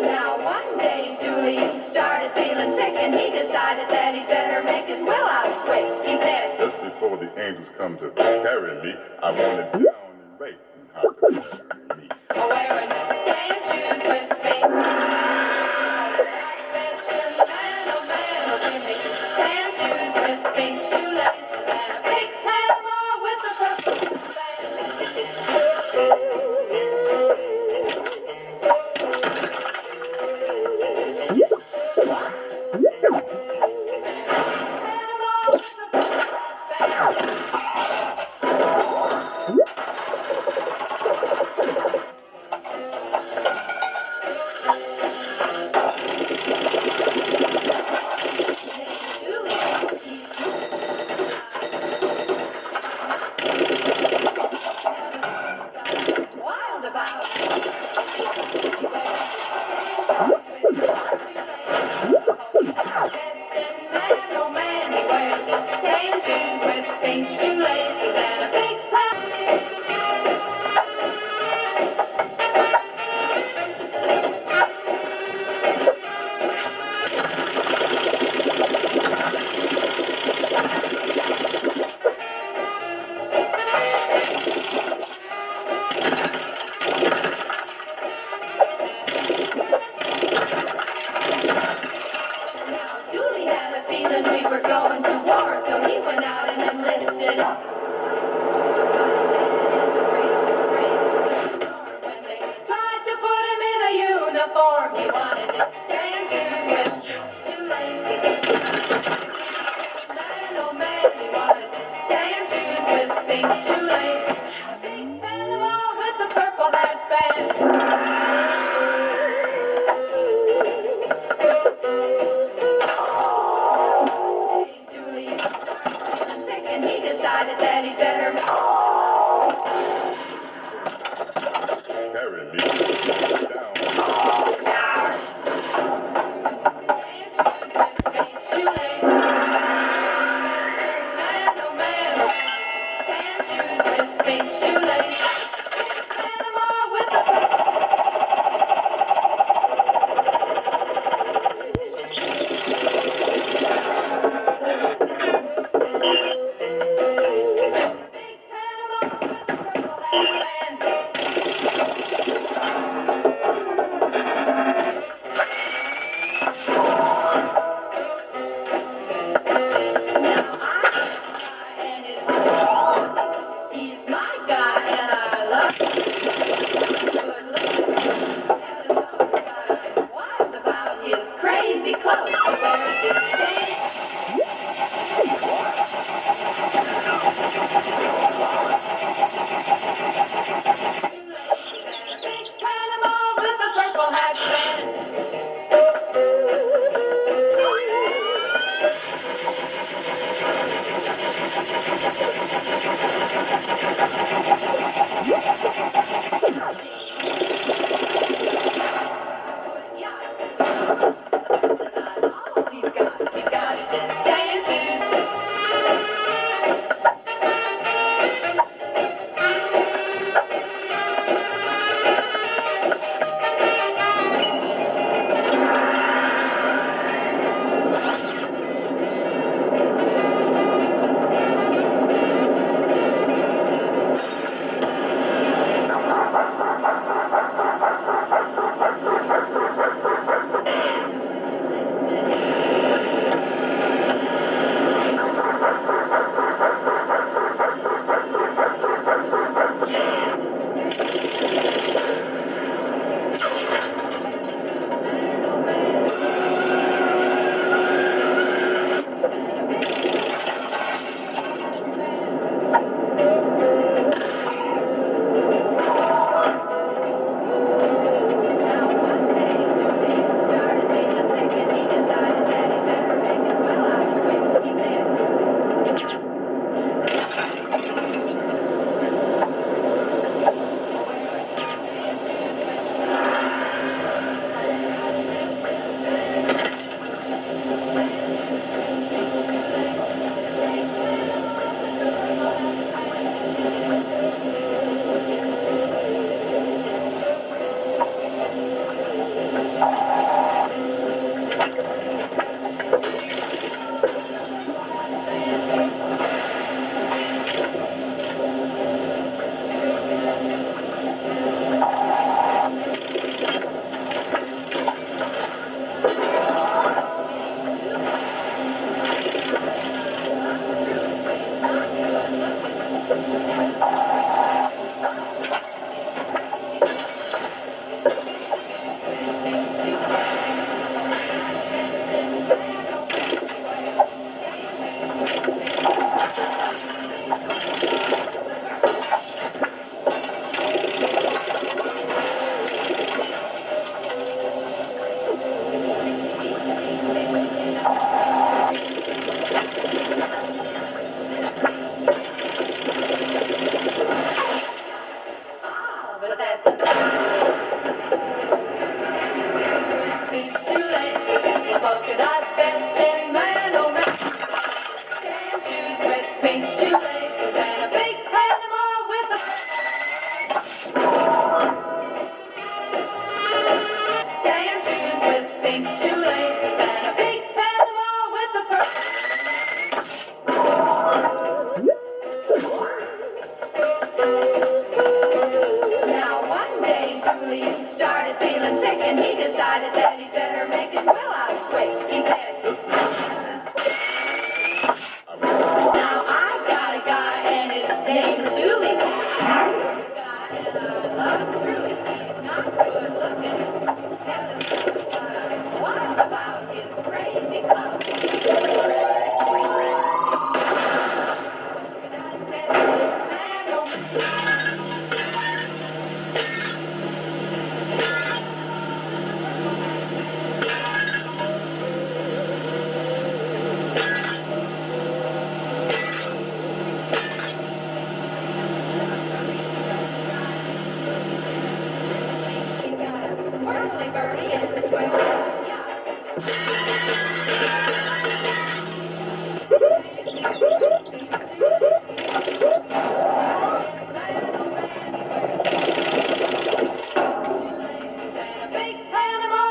Now one day Dooley started feeling sick and he decided that he'd better make his will out quick. He said, just before the angels come to carry me, I want it down and right and how to carry me. wearing tan shoes with pink. Tan shoes with pink shoelaces and a pink Panama with a purple wild about man, oh man, he wears tan shoes with pink shoelaces and a pink Dooley had a feeling we were going to war, so he went out and enlisted. When they tried to put him in a uniform, he wanted tan shoes with shoelaces. Man, oh man, he wanted tan shoes with pink shoelaces. A pink Panama with a purple headband. Dooley started feeling sick and he decided that he better Carry me down. He's my guy and I love him. Wild about his crazy clothes. He wears his Panama with a purple hat. All he's got. Now one day Julie started feeling sick and he decided that he better make his will out quick. He said, now I've got a guy and his name's Julie. Guy and I love him truly. He's not good looking. What about his crazy clothes? He's got a whirly birdie and a 12 yacht. And a big Panama.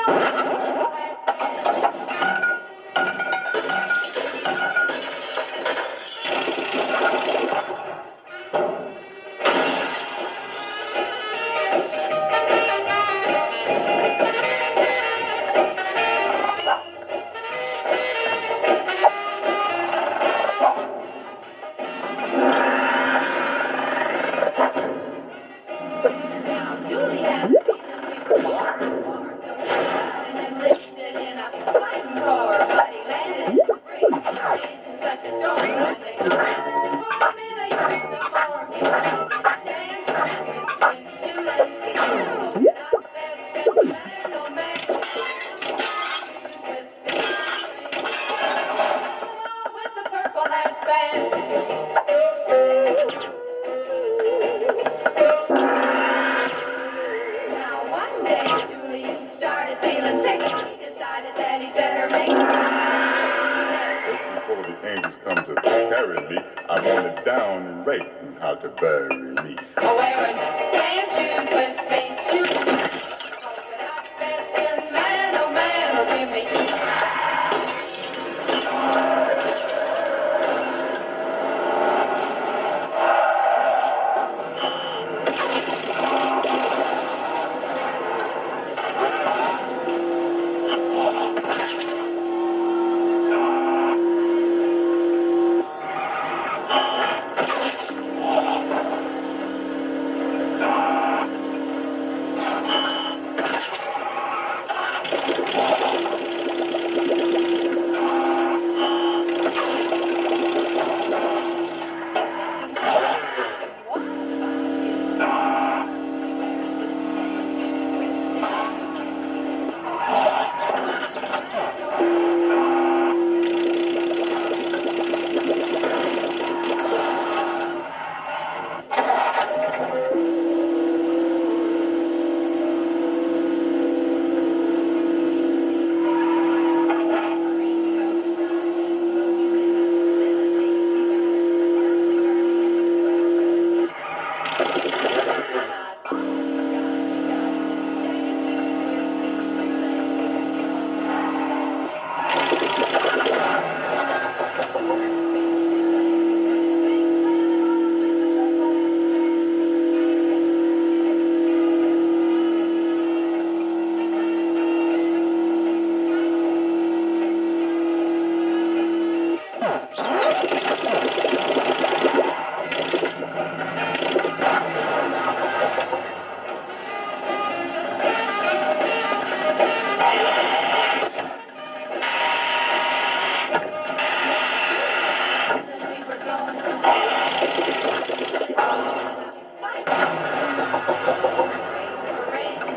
Now Julie has seen this before, so he got and lifted in a fighting car, but he landed in the break. It's such a story when they put him in a uniform. He was dancing with pink shoelaces, polka dot vest and flannel matches. With the purple hat band. Now one day Julie started feeling sick. He decided that he better make Before the angels come to carry me, I want it down and right and how to bury me. wearing tan shoes with pink shoes. Polka dot vest and man, oh man, oh give me.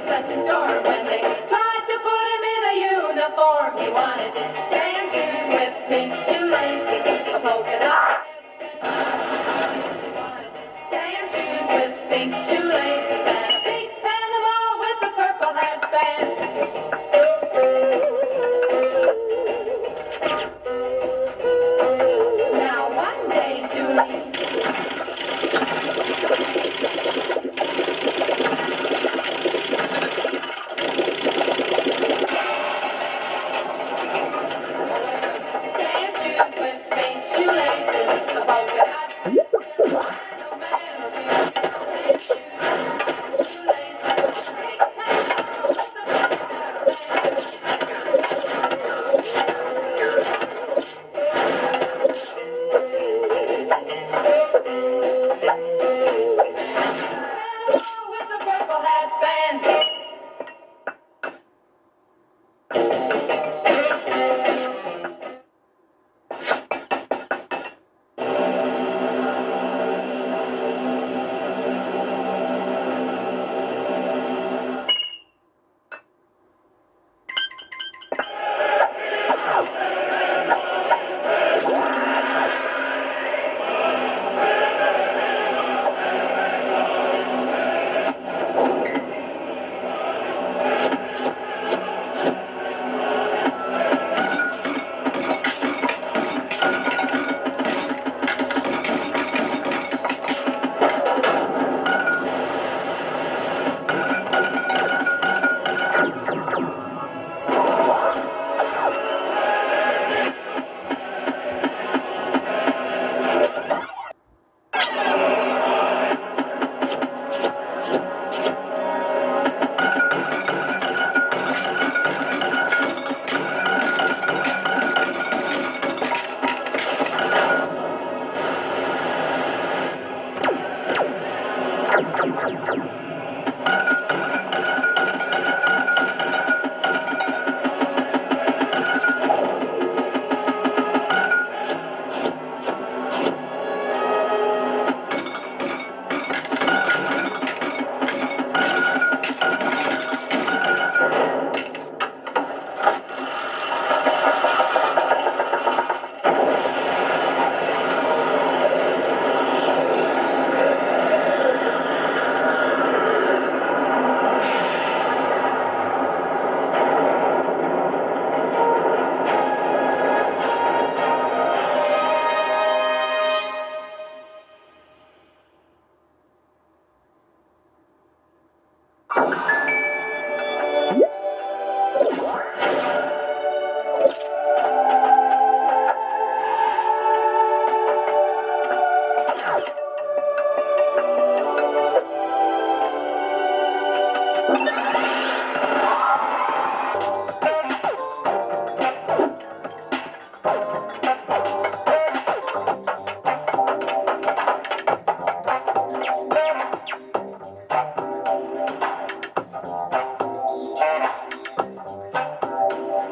Such a storm when they tried to put him in a uniform. He wanted tan shoes with pink shoelaces, a polka dot vest. He wanted tan shoes with pink shoelaces and a big Panama with a purple hat band. Now one day Julie shoelaces, a polka dot vest, and no man will be